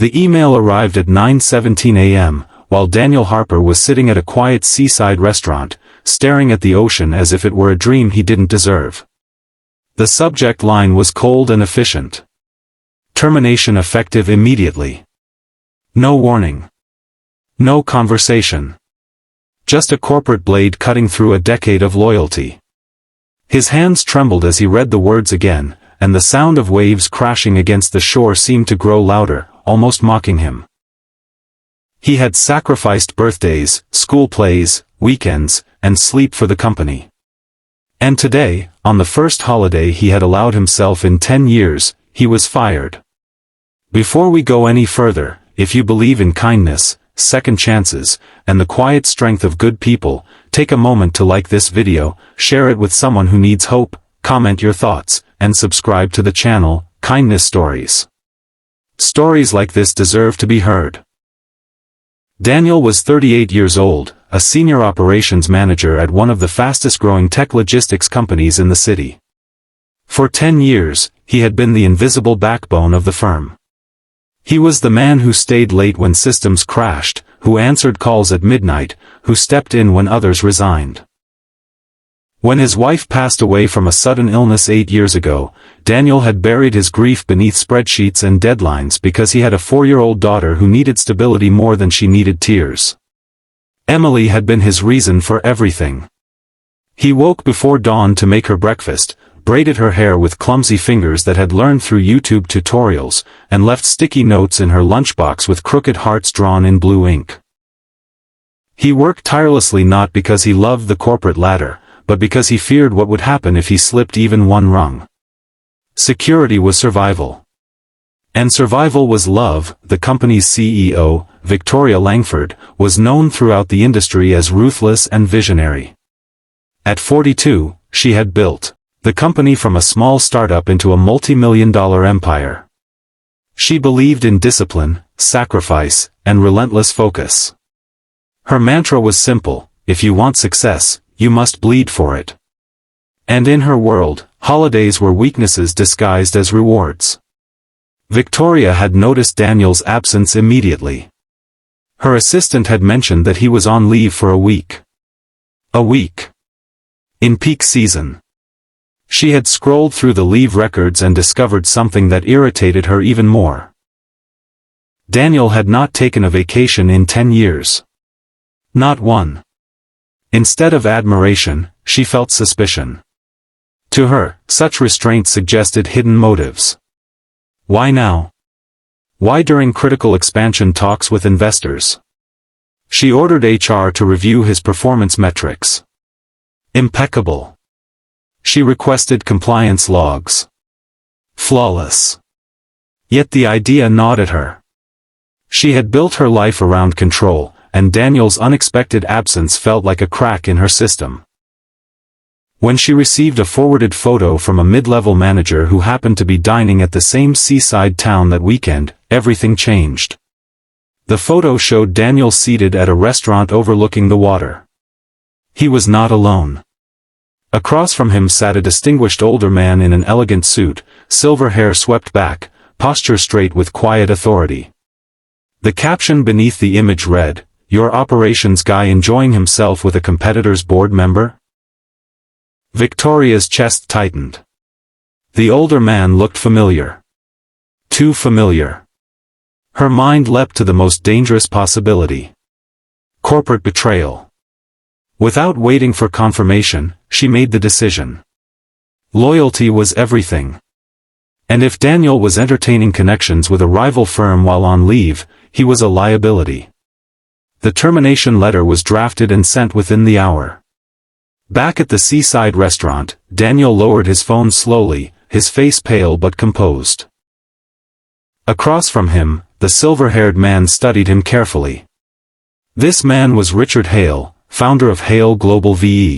The email arrived at 9:17 a.m., while Daniel Harper was sitting at a quiet seaside restaurant, staring at the ocean as if it were a dream he didn't deserve. The subject line was cold and efficient. Termination effective immediately. No warning. No conversation. Just a corporate blade cutting through a decade of loyalty. His hands trembled as he read the words again, and the sound of waves crashing against the shore seemed to grow louder, almost mocking him. He had sacrificed birthdays, school plays, weekends, and sleep for the company. And today, on the first holiday he had allowed himself in 10 years, he was fired. Before we go any further, if you believe in kindness, second chances, and the quiet strength of good people, take a moment to like this video, share it with someone who needs hope, comment your thoughts, and subscribe to the channel, Kindness Stories. Stories like this deserve to be heard. Daniel was 38 years old, a senior operations manager at one of the fastest-growing tech logistics companies in the city. For 10 years, he had been the invisible backbone of the firm. He was the man who stayed late when systems crashed, who answered calls at midnight, who stepped in when others resigned. When his wife passed away from a sudden illness 8 years ago, Daniel had buried his grief beneath spreadsheets and deadlines because he had a 4-year-old daughter who needed stability more than she needed tears. Emily had been his reason for everything. He woke before dawn to make her breakfast, braided her hair with clumsy fingers that had learned through YouTube tutorials, and left sticky notes in her lunchbox with crooked hearts drawn in blue ink. He worked tirelessly not because he loved the corporate ladder, but because he feared what would happen if he slipped even one rung. Security was survival. And survival was love. The company's CEO, Victoria Langford, was known throughout the industry as ruthless and visionary. At 42, she had built the company from a small startup into a multi-million-dollar empire. She believed in discipline, sacrifice, and relentless focus. Her mantra was simple: if you want success, you must bleed for it. And in her world, holidays were weaknesses disguised as rewards. Victoria had noticed Daniel's absence immediately. Her assistant had mentioned that he was on leave for a week. A week. In peak season. She had scrolled through the leave records and discovered something that irritated her even more. Daniel had not taken a vacation in 10 years. Not one. Instead of admiration, she felt suspicion. To her, such restraint suggested hidden motives. Why now? Why during critical expansion talks with investors? She ordered HR to review his performance metrics. Impeccable. She requested compliance logs. Flawless. Yet the idea gnawed at her. She had built her life around control, and Daniel's unexpected absence felt like a crack in her system. When she received a forwarded photo from a mid-level manager who happened to be dining at the same seaside town that weekend, everything changed. The photo showed Daniel seated at a restaurant overlooking the water. He was not alone. Across from him sat a distinguished older man in an elegant suit, silver hair swept back, posture straight with quiet authority. The caption beneath the image read, "Your operations guy enjoying himself with a competitor's board member?" Victoria's chest tightened. The older man looked familiar. Too familiar. Her mind leapt to the most dangerous possibility. Corporate betrayal. Without waiting for confirmation, she made the decision. Loyalty was everything. And if Daniel was entertaining connections with a rival firm while on leave, he was a liability. The termination letter was drafted and sent within the hour. Back at the seaside restaurant, Daniel lowered his phone slowly, his face pale but composed. Across from him, the silver-haired man studied him carefully. This man was Richard Hale, founder of Hale Global VE.